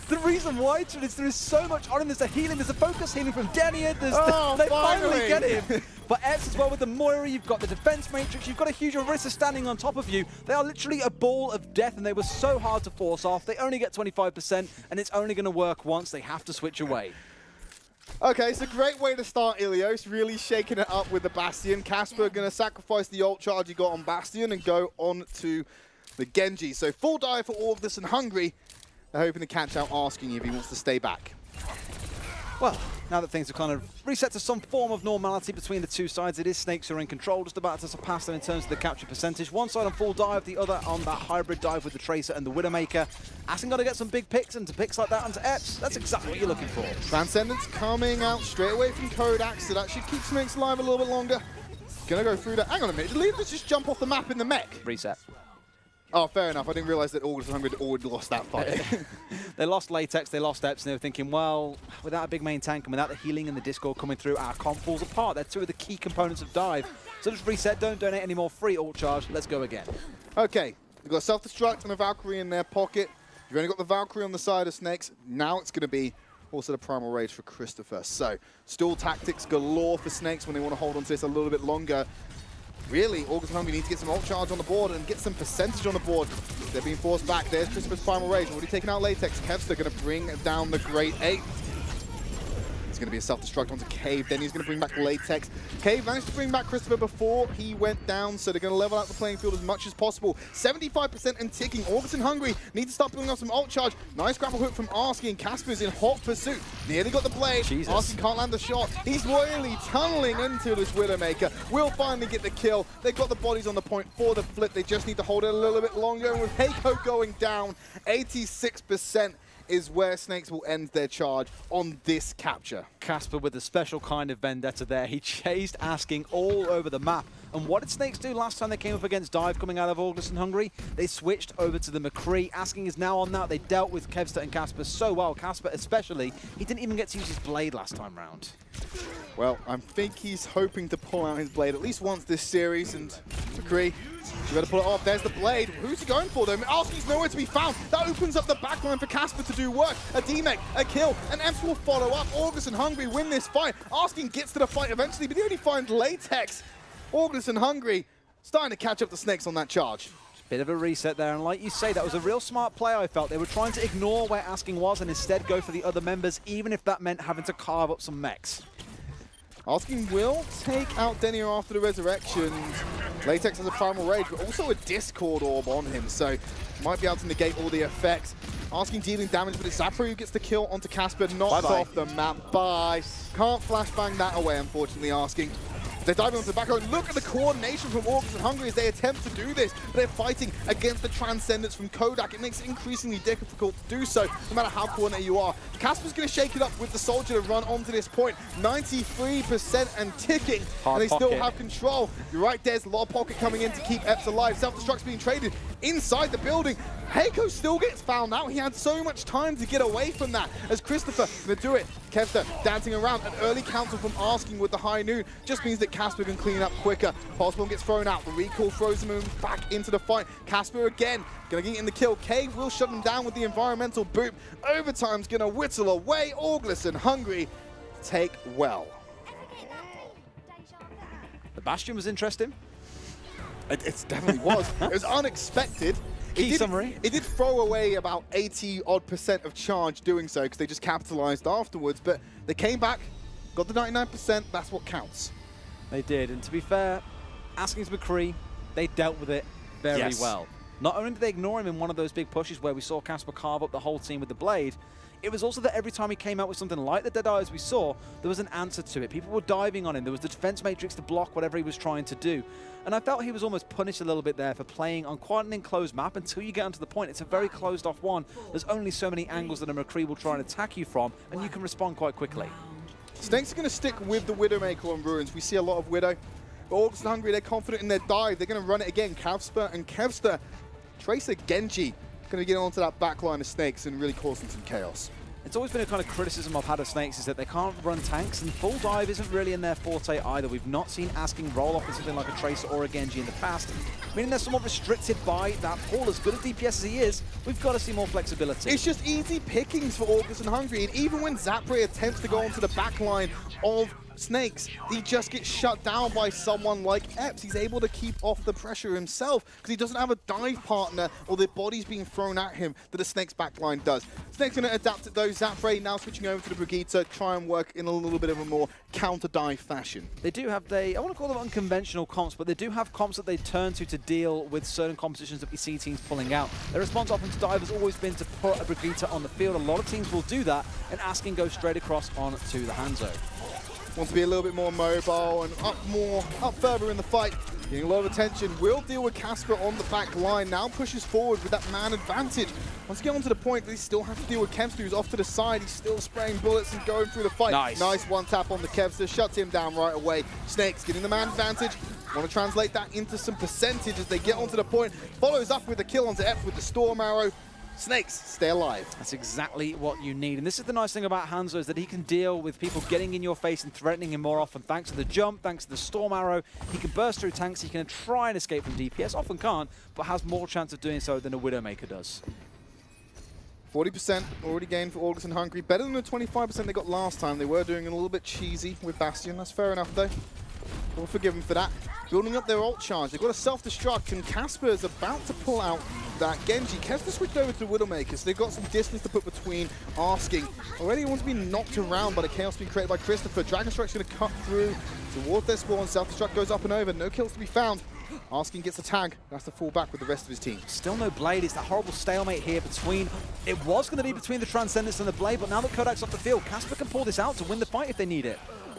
The reason why, Tridd, is there is so much on him. There's a healing, there's a focus healing from Denier. They finally get him. But Epps as well with the Moira, you've got the defense matrix, you've got a huge Orisa standing on top of you. They are literally a ball of death, and they were so hard to force off. They only get 25%, and it's only going to work once. They have to switch away. Okay, it's a great way to start Ilios, really shaking it up with the Bastion. Casper going to sacrifice the ult charge he got on Bastion and go on to the Genji. So full dive for Orgless and Hungry. They're hoping to catch out, asking if he wants to stay back. Well, now that things have kind of reset to some form of normality between the two sides, it is Snakes who are in control, just about to surpass them in terms of the capture percentage. One side on full dive, the other on that hybrid dive with the Tracer and the Widowmaker. Asking got to get some big picks, and to picks like that onto Epps, that's exactly what you're looking for. Transcendence coming out straight away from Kodak, so that should keep Snakes alive a little bit longer. Gonna go through that. Hang on a minute, did Leaders just jump off the map in the mech? Reset. Oh, fair enough. I didn't realize that Orgless and Hungry had already lost that fight. They lost Latex, they lost Epps, and they were thinking, well, without a big main tank and without the healing and the Discord coming through, our comp falls apart. They're 2 of the key components of dive. So just reset, don't donate any more free ult charge. Let's go again. Okay, they've got a self-destruct and a Valkyrie in their pocket. You've only got the Valkyrie on the side of Snakes. Now it's going to be also the Primal Rage for Christopher. So, stall tactics galore for Snakes when they want to hold on to this a little bit longer. Really, Orgless and Hungry need to get some ult charge on the board and get some percentage on the board. They're being forced back. There's Christopher's Primal Rage. Already taking out Latex. Kevster going to bring down the Great 8. It's going to be a self-destruct onto Cave. Then he's going to bring back Latex. Cave managed to bring back Christopher before he went down, so they're going to level out the playing field as much as possible. 75% and ticking. Orgless and Hungry need to start building up some ult charge. Nice grapple hook from Arsky, and Casper's in hot pursuit. Nearly got the blade. Jesus. Arsky can't land the shot. He's royally tunneling into this Widowmaker. Will finally get the kill. They've got the bodies on the point for the flip. They just need to hold it a little bit longer. And with Heiko going down, 86% is where Snakes will end their charge on this capture. Casper with a special kind of vendetta there. He chased Asking all over the map. And what did Snakes do last time they came up against Dive coming out of Orgless and Hungry? They switched over to the McCree. Asking is now on that. They dealt with Kevster and Casper so well. Casper especially, he didn't even get to use his blade last time round. Well, I think he's hoping to pull out his blade at least once this series, and McCree, you better pull it off. There's the blade. Who's he going for, though? Arsky's nowhere to be found. That opens up the backline for Casper to do work. A D-Mech, a kill, and Emps will follow up. Orgless and Hungry win this fight. Arsky gets to the fight eventually, but he only finds Latex. Orgless and Hungry starting to catch up the Snakes on that charge. Bit of a reset there, and like you say, that was a real smart play, I felt. They were trying to ignore where Asking was and instead go for the other members, even if that meant having to carve up some mechs. Asking will take out Denny after the resurrection. Latex has a primal rage, but also a Discord orb on him, so might be able to negate all the effects. Asking dealing damage, but it's Zapper who gets the kill onto Casper, knocks off the map. Bye. Can't flashbang that away, unfortunately, Asking. They're diving onto the back row. Look at the coordination from Orgless and Hungry as they attempt to do this. But they're fighting against the Transcendence from Kodak. It makes it increasingly difficult to do so, no matter how coordinated you are. Casper's going to shake it up with the Soldier to run onto this point. 93% and ticking, and they still have control. You're right, there's a lot of pocket coming in to keep Epps alive. Self-destruct's being traded inside the building. Heiko still gets found out. He had so much time to get away from that. As Christopher gonna do it. Kevster dancing around. An early counsel from Asking with the high noon just means that Casper can clean up quicker. Possible gets thrown out. The recall throws him back into the fight. Casper again gonna get in the kill. Cave will shut him down with the environmental boot. Overtime's gonna whittle away. Orgless and Hungry take well. The Bastion was interesting. It definitely was. It was unexpected. Key summary. It did throw away about 80-odd% of charge doing so because they just capitalized afterwards, but they came back, got the 99%, that's what counts. They did, and to be fair, Asking's McCree, they dealt with it very well. Not only did they ignore him in one of those big pushes where we saw Casper carve up the whole team with the blade, it was also that every time he came out with something like the Dead Eyes we saw, there was an answer to it. People were diving on him. There was the defense matrix to block whatever he was trying to do. And I felt he was almost punished a little bit there for playing on quite an enclosed map until you get onto the point. It's a very closed off one. There's only so many angles that a McCree will try and attack you from, and you can respond quite quickly. Snakes are going to stick with the Widowmaker on Ruins. We see a lot of Widow. But Orgless and Hungry, they're confident in their dive. They're going to run it again. Kavsper and Kevster. Tracer Genji going to get onto that back line of Snakes and really cause them some chaos. It's always been a kind of criticism I've had of Snakes is that they can't run tanks, and full dive isn't really in their forte either. We've not seen Asking roll off with something like a Tracer or a Genji in the past, meaning they're somewhat restricted by that pool. As good as DPS as he is, we've got to see more flexibility. It's just easy pickings for Orgless and Hungry, and even when Zapre attempts to go onto the back line of Snakes, he just gets shut down by someone like Epps. He's able to keep off the pressure himself because he doesn't have a dive partner or the body's being thrown at him that the Snakes backline does. Snake's going to adapt it though. Zapre now switching over to the Brigitte, try and work in a little bit of a more counter-dive fashion. They do have, I want to call them unconventional comps, but they do have comps that they turn to deal with certain compositions that we see teams pulling out. Their response often to dive has always been to put a Brigitte on the field. A lot of teams will do that, and Asking goes straight across on to the Hanzo. Wants to be a little bit more mobile and up further in the fight. Getting a lot of attention. Will deal with Casper on the back line. Now pushes forward with that man advantage. Wants to get onto the point, but he still has to deal with Kevster, who's off to the side. He's still spraying bullets and going through the fight. Nice one tap on the Kevster. Shuts him down right away. Snakes getting the man advantage. Want to translate that into some percentage as they get onto the point. Follows up with the kill onto Epps with the Storm Arrow. Snakes stay alive. That's exactly what you need. And this is the nice thing about Hanzo, is that he can deal with people getting in your face and threatening him more often. Thanks to the jump, thanks to the Storm Arrow, he can burst through tanks, he can try and escape from DPS, often can't, but has more chance of doing so than a Widowmaker does. 40% already gained for Orgless and Hungry. Better than the 25% they got last time. They were doing it a little bit cheesy with Bastion. That's fair enough though. We'll forgive them for that. Building up their ult charge. They've got a self-destruct, and Casper is about to pull out that Genji. Kevster switched over to the Widowmaker, so they've got some distance to put between. Asking. Already wants to be knocked around by the chaos being created by Christopher. Dragon Strike's going to cut through towards their spawn. Self-destruct goes up and over. No kills to be found. Asking gets a tag. That's to fall back with the rest of his team. Still no Blade. It's that horrible stalemate here between... It was going to be between the Transcendence and the Blade, but now that Kodak's off the field, Casper can pull this out to win the fight if they need it.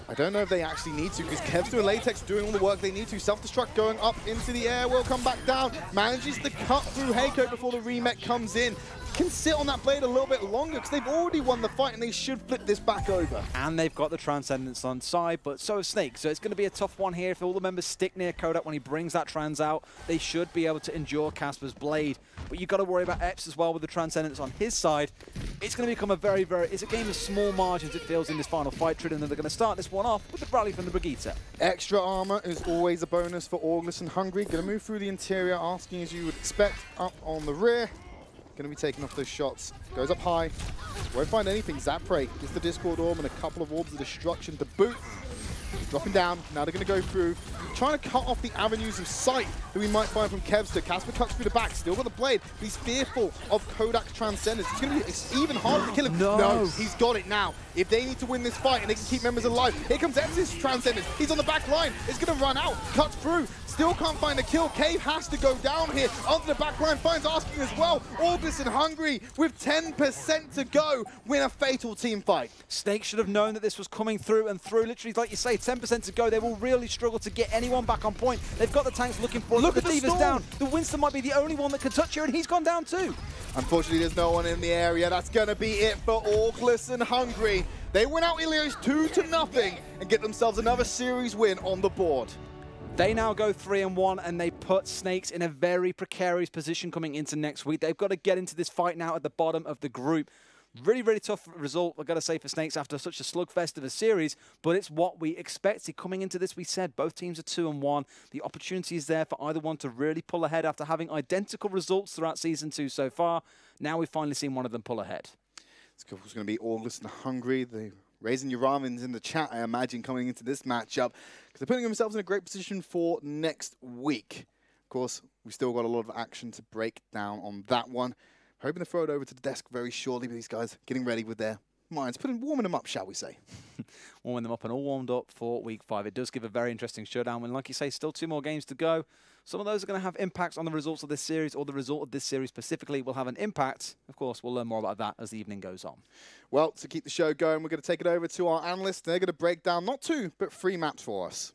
I don't know if they actually need to, because Kevster and Latex doing all the work they need to. Self-destruct going up into the air, will come back down. Manages to cut through Heiko before the remake comes in. Can sit on that blade a little bit longer, because they've already won the fight and they should flip this back over. And they've got the Transcendence on side, but so is Snake. So it's going to be a tough one here. If all the members stick near Kodak when he brings that Trans out, they should be able to endure Casper's blade. But you've got to worry about Epps as well with the Transcendence on his side. It's going to become a very, it's a game of small margins, it feels, in this final fight, Tridd, and they're going to start this one off with the rally from the Brigitte. Extra armor is always a bonus for Orgless and Hungry. Going to move through the interior, Asking as you would expect, up on the rear. Going to be taking off those shots. Goes up high. Won't find anything. Zapre gets the Discord orb and a couple of orbs of destruction to boot. Dropping down, now they're going to go through, trying to cut off the avenues of sight that we might find from Kevster. Casper cuts through the back, still got the blade, but he's fearful of Kodak's Transcendence. It's going to be even harder to kill him. No, he's got it now. If they need to win this fight and they can keep members alive, here comes Ex's Transcendence. He's on the back line, it's going to run out, cuts through, still can't find a kill. Cave has to go down here, onto the back line, finds Asking as well. Orgless and Hungry with 10% to go, win a fatal team fight. Snake should have known that this was coming through and through. Literally, like you say, 10% to go. They will really struggle to get anyone back on point. They've got the tanks looking for it. Look at the D.Va's down. The Winston might be the only one that can touch here, and he's gone down too. Unfortunately, there's no one in the area. That's going to be it for Orgless and Hungry. They win out Ilios 2-0 and get themselves another series win on the board. They now go 3-1, and they put Snakes in a very precarious position coming into next week. They've got to get into this fight now at the bottom of the group. Really, really tough result, I've got to say, for Snakes after such a slugfest of a series, but it's what we expected. Coming into this, we said both teams are 2-1. The opportunity is there for either one to really pull ahead after having identical results throughout Season 2 so far. Now we've finally seen one of them pull ahead. It's going to be Orgless and Hungry. They're raising your ramens in the chat, I imagine, coming into this matchup, because they're putting themselves in a great position for next week. Of course, we've still got a lot of action to break down on that one. Hoping to throw it over to the desk very shortly, but these guys getting ready with their minds, warming them up, shall we say. Warming them up and all warmed up for week 5. It does give a very interesting showdown, and like you say, still 2 more games to go. Some of those are going to have impacts on the results of this series, or the result of this series specifically will have an impact. Of course, we'll learn more about that as the evening goes on. Well, to keep the show going, we're going to take it over to our analysts. They're going to break down not 2, but 3 maps for us.